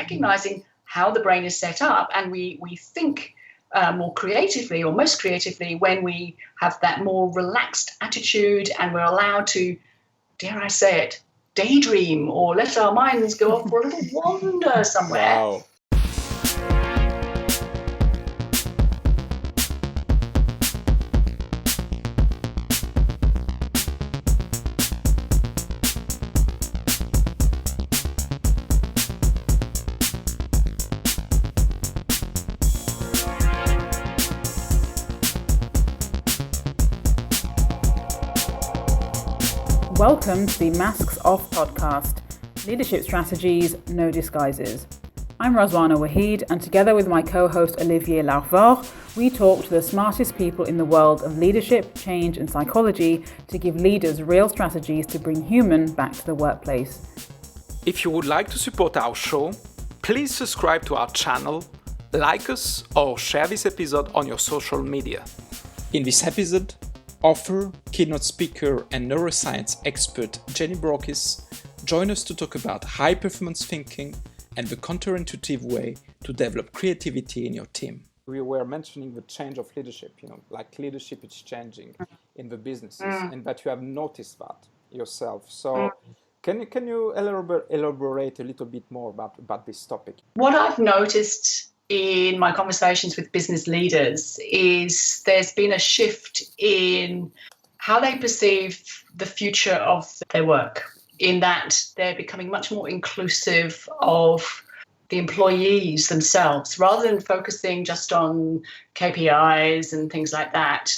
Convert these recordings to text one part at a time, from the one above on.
recognizing how the brain is set up, and we think more creatively, or most creatively, when we have that more relaxed attitude and we're allowed to, dare I say it, daydream or let our minds go off for a little wander somewhere. Wow. Welcome to the Masks Off podcast, Leadership Strategies, No Disguises. I'm Razwana Waheed, and together with my co-host Olivier Larvor, we talk to the smartest people in the world of leadership, change and psychology to give leaders real strategies to bring human back to the workplace. If you would like to support our show, please subscribe to our channel, like us, or share this episode on your social media. In this episode, author, keynote speaker, and neuroscience expert Jenny Brockis join us to talk about high-performance thinking and the counterintuitive way to develop creativity in your team. We were mentioning the change of leadership, like leadership is changing in the businesses, and that you have noticed that yourself. So can you elaborate a little bit more about this topic? What I've noticed in my conversations with business leaders is there's been a shift in how they perceive the future of their work, in that they're becoming much more inclusive of the employees themselves, rather than focusing just on KPIs and things like that.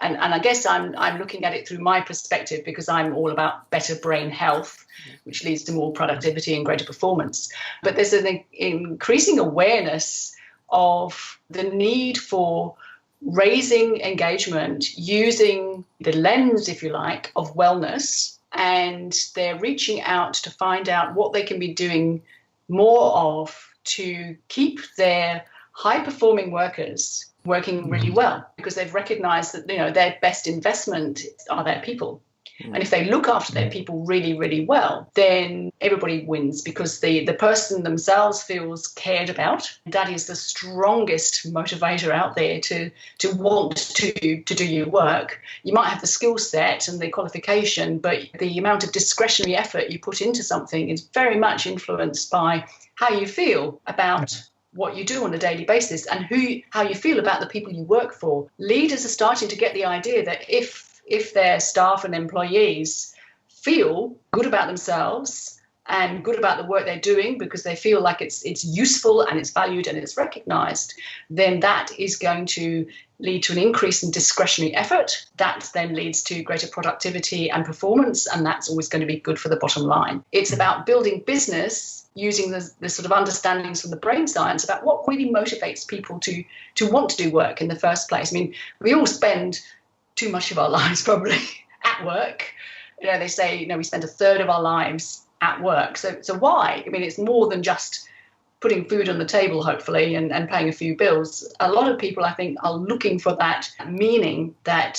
And I guess I'm looking at it through my perspective, because I'm all about better brain health, which leads to more productivity and greater performance. But there's an increasing awareness of the need for raising engagement using the lens, if you like, of wellness. And they're reaching out to find out what they can be doing more of to keep their high-performing workers working really well, because they've recognized that their best investment are their people. And if they look after their people really, really well, then everybody wins, because the person themselves feels cared about. That is the strongest motivator out there to want to do your work. You might have the skill set and the qualification, but the amount of discretionary effort you put into something is very much influenced by how you feel about what you do on a daily basis and how you feel about the people you work for. Leaders are starting to get the idea that if their staff and employees feel good about themselves and good about the work they're doing, because they feel like it's useful and it's valued and it's recognized, then that is going to lead to an increase in discretionary effort. That then leads to greater productivity and performance, and that's always going to be good for the bottom line. It's about building business using the sort of understandings from the brain science about what really motivates people to want to do work in the first place. I mean, we all spend too much of our lives probably at work. They say, we spend a third of our lives at work. So why? I mean, it's more than just putting food on the table, hopefully, and paying a few bills. A lot of people, I think, are looking for that meaning that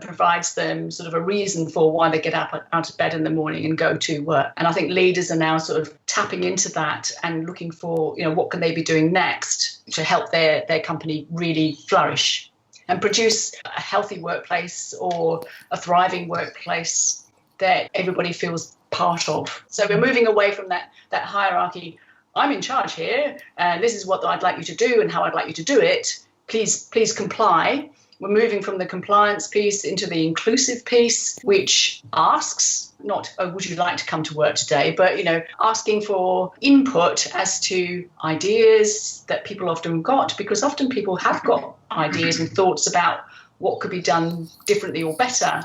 provides them sort of a reason for why they get up out of bed in the morning and go to work. And I think leaders are now sort of tapping into that and looking for, what can they be doing next to help their company really flourish and produce a healthy workplace or a thriving workplace that everybody feels part of. So we're moving away from that hierarchy. I'm in charge here, and this is what I'd like you to do and how I'd like you to do it. Please comply. We're moving from the compliance piece into the inclusive piece, which asks, not, would you like to come to work today, but, asking for input as to ideas that people often got, because often people have got ideas and thoughts about what could be done differently or better.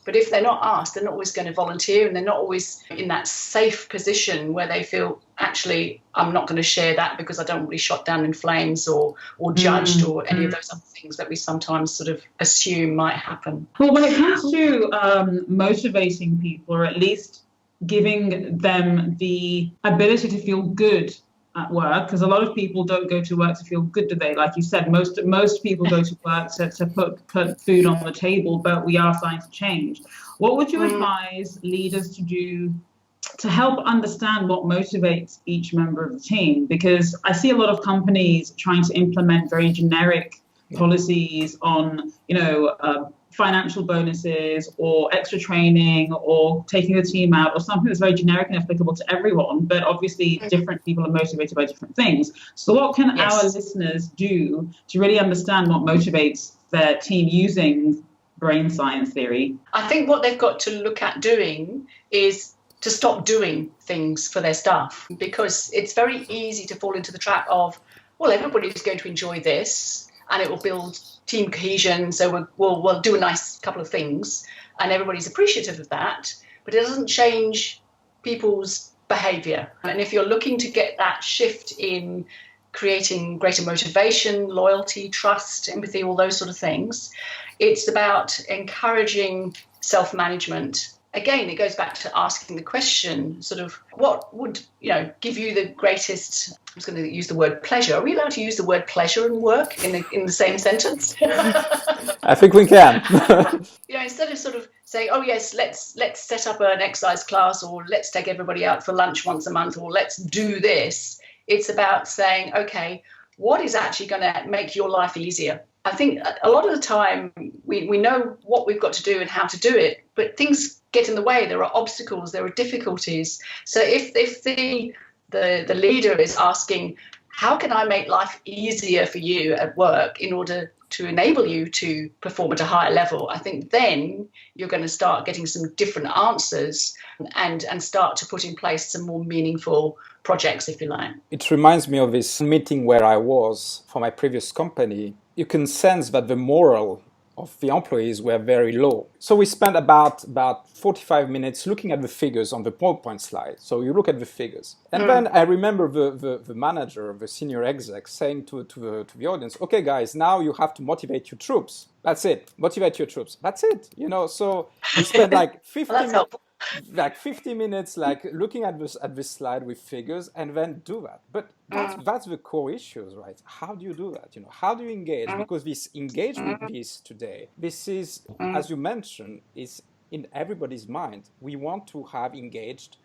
But if they're not asked, they're not always going to volunteer, and they're not always in that safe position where they feel, actually, I'm not going to share that because I don't want to be shot down in flames or judged or any of those other things that we sometimes sort of assume might happen. Well, when it comes to motivating people, or at least giving them the ability to feel good at work, because a lot of people don't go to work to feel good, do they? Like you said, most people go to work to put food on the table, but we are starting to change. What would you advise leaders to do to help understand what motivates each member of the team, because I see a lot of companies trying to implement very generic policies on, financial bonuses or extra training or taking the team out or something that's very generic and applicable to everyone. But obviously different people are motivated by different things. So what can our listeners do to really understand what motivates their team using brain science theory? I think what they've got to look at doing is to stop doing things for their staff, because it's very easy to fall into the trap of, well, everybody's going to enjoy this and it will build team cohesion, so we'll do a nice couple of things and everybody's appreciative of that, but it doesn't change people's behaviour. And if you're looking to get that shift in creating greater motivation, loyalty, trust, empathy, all those sort of things, it's about encouraging self-management. Again, it goes back to asking the question, sort of, what would, give you the greatest, I was going to use the word pleasure. Are we allowed to use the word pleasure and work in the same sentence? I think we can. Instead of sort of saying, oh yes, let's set up an exercise class, or let's take everybody out for lunch once a month, or let's do this. It's about saying, okay, what is actually going to make your life easier? I think a lot of the time we know what we've got to do and how to do it, but things get in the way. There are obstacles, there are difficulties. So if the leader is asking, how can I make life easier for you at work in order to enable you to perform at a higher level, I think then you're going to start getting some different answers and start to put in place some more meaningful projects, if you like. It reminds me of this meeting where I was for my previous company. You can sense that the morale of the employees were very low. So we spent about 45 minutes looking at the figures on the PowerPoint slide. So you look at the figures. And then I remember the manager, the senior exec, saying to the audience, okay, guys, now you have to motivate your troops. That's it. Motivate your troops. That's it. So we spent like 50 minutes looking at this slide with figures and then do that. But that's the core issues, right? How do you do that? How do you engage? Because this engagement piece today, this is, as you mentioned, is in everybody's mind. We want to have engaged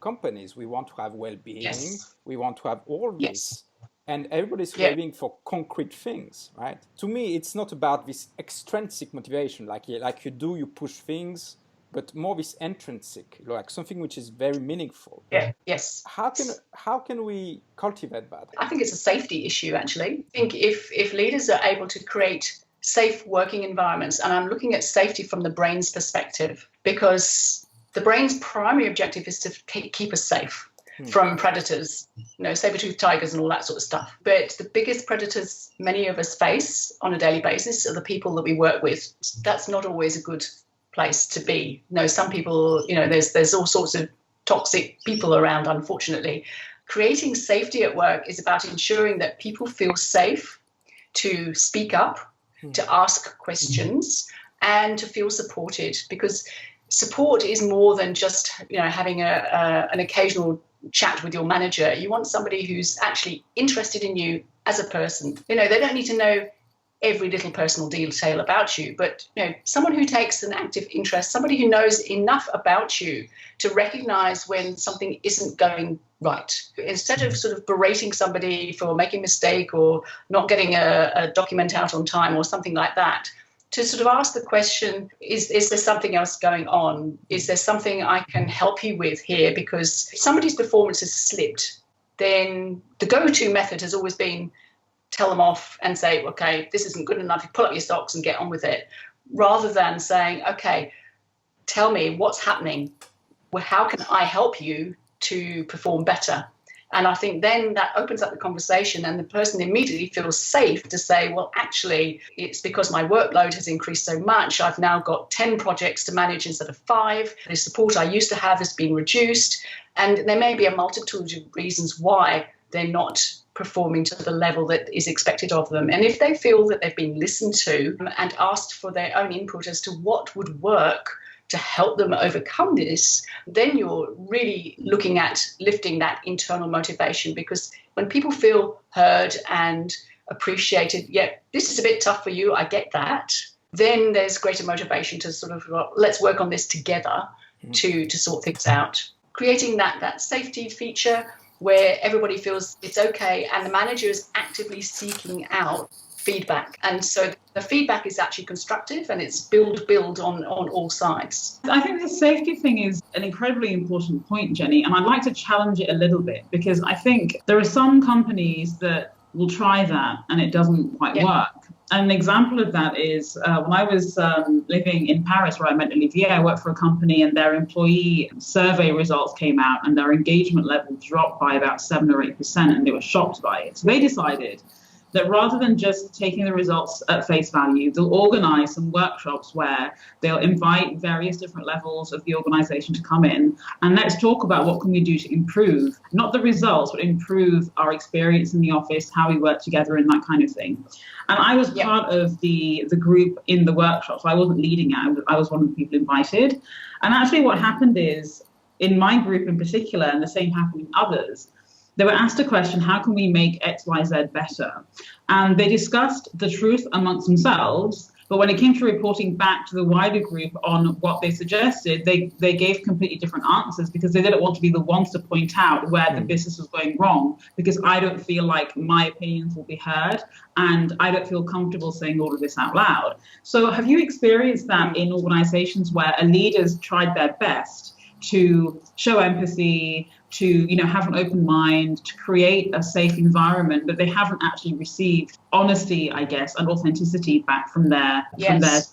companies. We want to have well-being. Yes. We want to have all this. And everybody's craving for concrete things, right? To me, it's not about this extrinsic motivation, like you push things, but more this intrinsic, like something which is very meaningful. Yeah. Yes. How can we cultivate that? I think it's a safety issue, actually. I think if leaders are able to create safe working environments, and I'm looking at safety from the brain's perspective, because the brain's primary objective is to keep us safe from predators, saber-toothed tigers and all that sort of stuff. But the biggest predators many of us face on a daily basis are the people that we work with. That's not always a good place to be. Some people, there's all sorts of toxic people around, unfortunately. Creating safety at work is about ensuring that people feel safe to speak up, to ask questions, and to feel supported, because support is more than just having an occasional chat with your manager. You want somebody who's actually interested in you as a person. They don't need to know every little personal detail about you, but someone who takes an active interest, somebody who knows enough about you to recognize when something isn't going right. Instead of sort of berating somebody for making a mistake or not getting a document out on time or something like that, to sort of ask the question, is there something else going on? Is there something I can help you with here? Because if somebody's performance has slipped, then the go-to method has always been tell them off and say, okay, this isn't good enough. You pull up your socks and get on with it, rather than saying, okay, tell me what's happening. Well, how can I help you to perform better? And I think then that opens up the conversation, and the person immediately feels safe to say, well, actually, it's because my workload has increased so much. I've now got 10 projects to manage instead of 5. The support I used to have has been reduced. And there may be a multitude of reasons why they're not performing to the level that is expected of them. And if they feel that they've been listened to and asked for their own input as to what would work to help them overcome this, then you're really looking at lifting that internal motivation, because when people feel heard and appreciated, this is a bit tough for you, I get that, then there's greater motivation to sort of, let's work on this together to sort things out. creating that safety feature where everybody feels it's okay and the manager is actively seeking out feedback. And so the feedback is actually constructive and it's build on all sides. I think the safety thing is an incredibly important point, Jenny, and I'd like to challenge it a little bit, because I think there are some companies that will try that and it doesn't quite work. And an example of that is when I was living in Paris, where I met Olivier, I worked for a company and their employee survey results came out and their engagement level dropped by about 7 or 8%, and they were shocked by it. So they decided that rather than just taking the results at face value, they'll organize some workshops where they'll invite various different levels of the organization to come in and let's talk about what can we do to improve, not the results, but improve our experience in the office, how we work together and that kind of thing. And I was part of the group in the workshop, so I wasn't leading it, I was one of the people invited. And actually what happened is, in my group in particular, and the same happened in others, they were asked a question, how can we make X, Y, Z better? And they discussed the truth amongst themselves, but when it came to reporting back to the wider group on what they suggested, they gave completely different answers, because they didn't want to be the ones to point out where the business was going wrong, because I don't feel like my opinions will be heard and I don't feel comfortable saying all of this out loud. So have you experienced that in organizations where a leader's tried their best to show empathy, to have an open mind, to create a safe environment, but they haven't actually received honesty, I guess, and authenticity back from their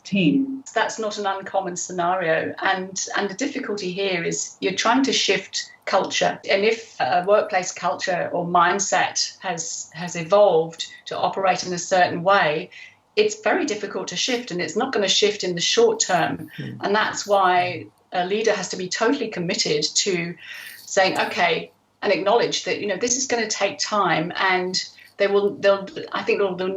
team? That's not an uncommon scenario, and the difficulty here is you're trying to shift culture, and if a workplace culture or mindset has evolved to operate in a certain way, it's very difficult to shift, and it's not going to shift in the short term. And that's why a leader has to be totally committed to saying, okay, and acknowledge that, this is going to take time, and there'll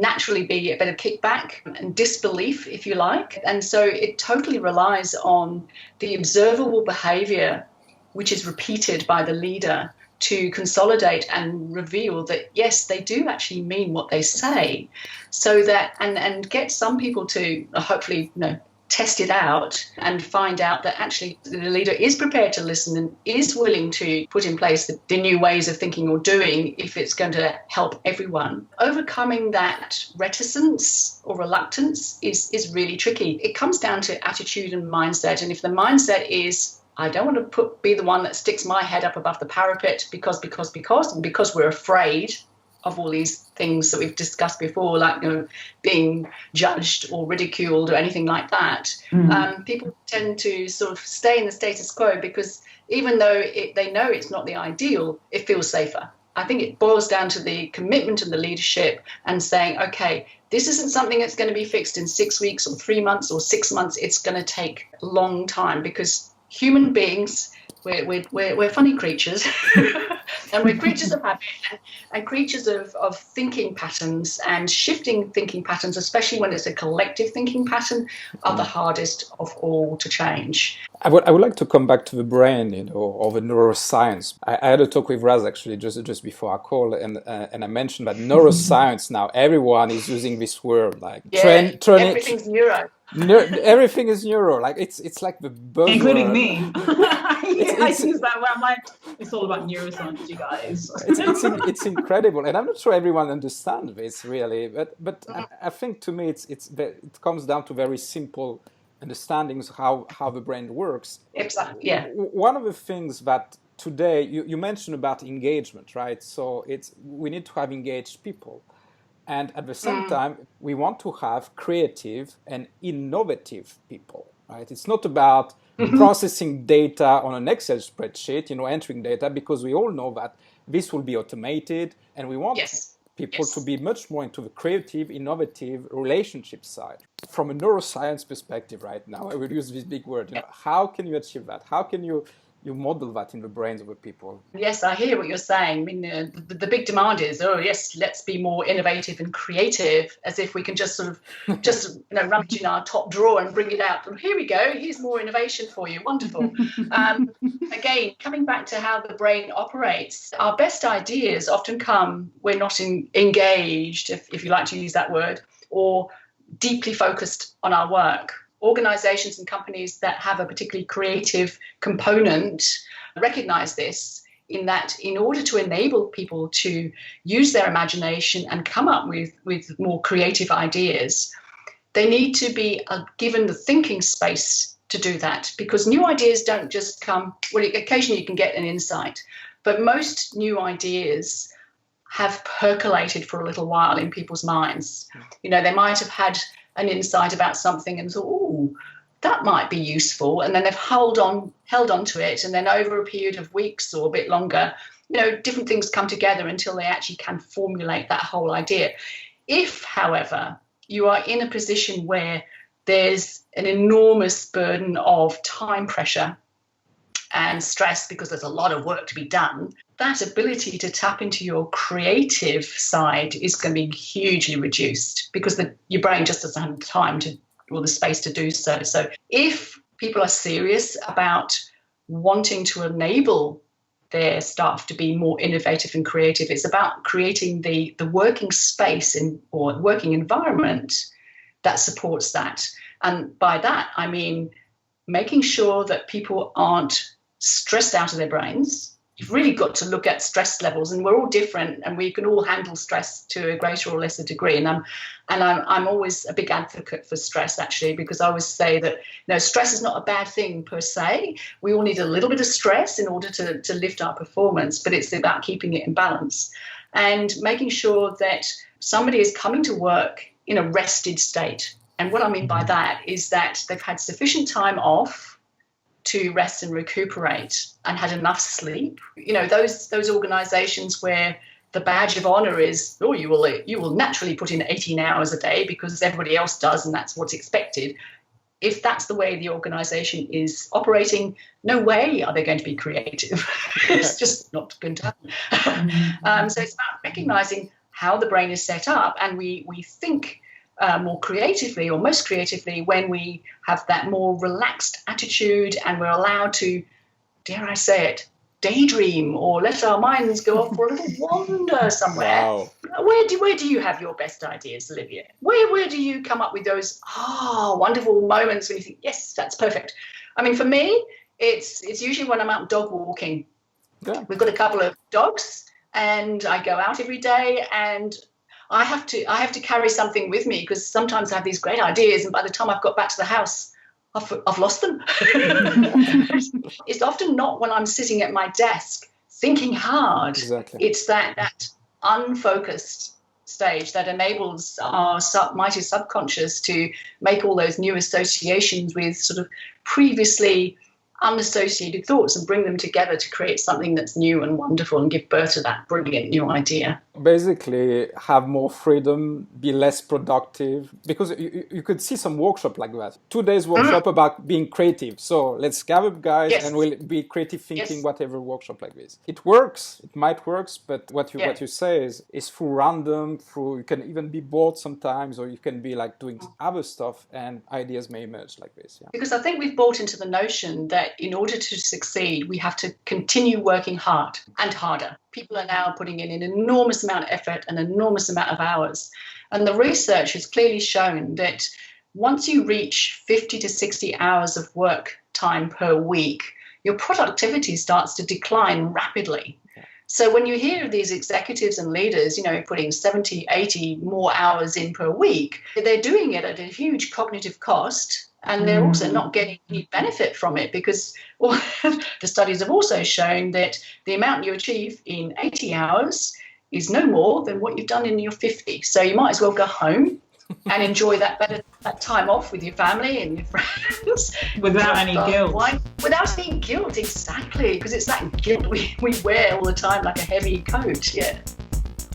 naturally be a bit of kickback and disbelief, if you like. And so it totally relies on the observable behavior, which is repeated by the leader, to consolidate and reveal that, yes, they do actually mean what they say, so that, and get some people to hopefully, test it out and find out that actually the leader is prepared to listen and is willing to put in place the new ways of thinking or doing if it's going to help everyone. Overcoming that reticence or reluctance is really tricky. It comes down to attitude and mindset. And if the mindset is, I don't want to be the one that sticks my head up above the parapet because we're afraid of all these things that we've discussed before, like being judged or ridiculed or anything like that. People tend to sort of stay in the status quo because even though they know it's not the ideal, it feels safer. I think it boils down to the commitment of the leadership and saying, okay, this isn't something that's going to be fixed in 6 weeks or 3 months or 6 months. It's going to take a long time, because human beings, we're funny creatures. And we're creatures of habit and creatures of thinking patterns, and shifting thinking patterns, especially when it's a collective thinking pattern, are the hardest of all to change. I would like to come back to the brain, or the neuroscience. I had a talk with Raz actually just before our call, and I mentioned that neuroscience now, everyone is using this word like everything's neuro. Everything is neuro. Like it's like the buzzword. Including me. I use that where I'm like, it's all about neuroscience, you guys. It's incredible, and I'm not sure everyone understands this really, but I think to me it comes down to very simple understandings how the brain works. Exactly. Yeah. One of the things that today you mentioned about engagement, right? So we need to have engaged people. And at the same time, we want to have creative and innovative people, right? It's not about processing data on an Excel spreadsheet, entering data, because we all know that this will be automated, and we want people to be much more into the creative, innovative relationship side. From a neuroscience perspective right now, I will use this big word, how can you achieve that? How can you model that in the brains of the people? Yes, I hear what you're saying. I mean, the big demand is, let's be more innovative and creative, as if we can just sort of rummage in our top drawer and bring it out. And here we go. Here's more innovation for you. Wonderful. Again, coming back to how the brain operates, our best ideas often come we're not engaged, if you like to use that word, or deeply focused on our work. Organizations and companies that have a particularly creative component recognize this, in that in order to enable people to use their imagination and come up with more creative ideas, they need to be given the thinking space to do that, because new ideas don't just come, well, occasionally you can get an insight, but most new ideas have percolated for a little while in people's minds. You know, they might have had an insight about something and thought, oh, that might be useful, and then they've held on to it, and then over a period of weeks or a bit longer, you know, different things come together until they actually can formulate that whole idea. If, however, you are in a position where there's an enormous burden of time pressure and stress because there's a lot of work to be done, that ability to tap into your creative side is going to be hugely reduced, because your brain just doesn't have the time or the space to do so. So if people are serious about wanting to enable their staff to be more innovative and creative, it's about creating the working space or working environment that supports that. And by that, I mean making sure that people aren't stressed out of their brains. You've really got to look at stress levels, and we're all different, and we can all handle stress to a greater or lesser degree. And I'm always a big advocate for stress, actually, because I always say that, you know, stress is not a bad thing per se. We all need a little bit of stress in order to lift our performance, but it's about keeping it in balance and making sure that somebody is coming to work in a rested state. And what I mean by that is that they've had sufficient time off to rest and recuperate and had enough sleep. You know, those organizations where the badge of honor is, oh, you will naturally put in 18 hours a day because everybody else does and that's what's expected. If that's the way the organization is operating, no way are they going to be creative. It's just not going to happen. So it's about recognizing how the brain is set up, and we think more creatively, or most creatively, when we have that more relaxed attitude and we're allowed to, dare I say it, daydream or let our minds go off for a little wander somewhere. Wow. Where do you have your best ideas, Olivia? Where do you come up with those wonderful moments when you think, yes, that's perfect? I mean, for me, it's usually when I'm out dog walking. Yeah. We've got a couple of dogs, and I go out every day, and I have to carry something with me, because sometimes I have these great ideas, and by the time I've got back to the house, I've lost them. It's often not when I'm sitting at my desk thinking hard. Exactly. It's that unfocused stage that enables our mighty subconscious to make all those new associations with sort of previously unassociated thoughts and bring them together to create something that's new and wonderful and give birth to that brilliant new idea. Basically, have more freedom, be less productive, because you could see some workshop like that. 2 days workshop about being creative. So let's gather guys and we'll be creative thinking, whatever workshop like this. It works, it might work, but what you say is through random, you can even be bored sometimes, or you can be like doing other stuff and ideas may emerge like this. Yeah. Because I think we've bought into the notion that in order to succeed, we have to continue working hard and harder. People are now putting in an enormous amount of effort, an enormous amount of hours. And the research has clearly shown that once you reach 50 to 60 hours of work time per week, your productivity starts to decline rapidly. So when you hear of these executives and leaders, putting 70, 80 more hours in per week, they're doing it at a huge cognitive cost. And they're also not getting any benefit from it, because the studies have also shown that the amount you achieve in 80 hours is no more than what you've done in your 50. So you might as well go home and enjoy that time off with your family and your friends. Without any guilt. Without any guilt, exactly. Because it's that guilt we wear all the time like a heavy coat, yeah.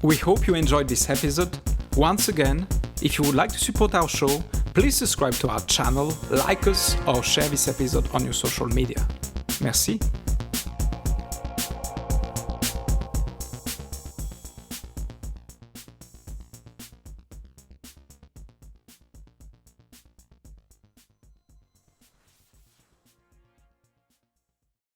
We hope you enjoyed this episode. Once again, if you would like to support our show, please subscribe to our channel, like us, or share this episode on your social media. Merci.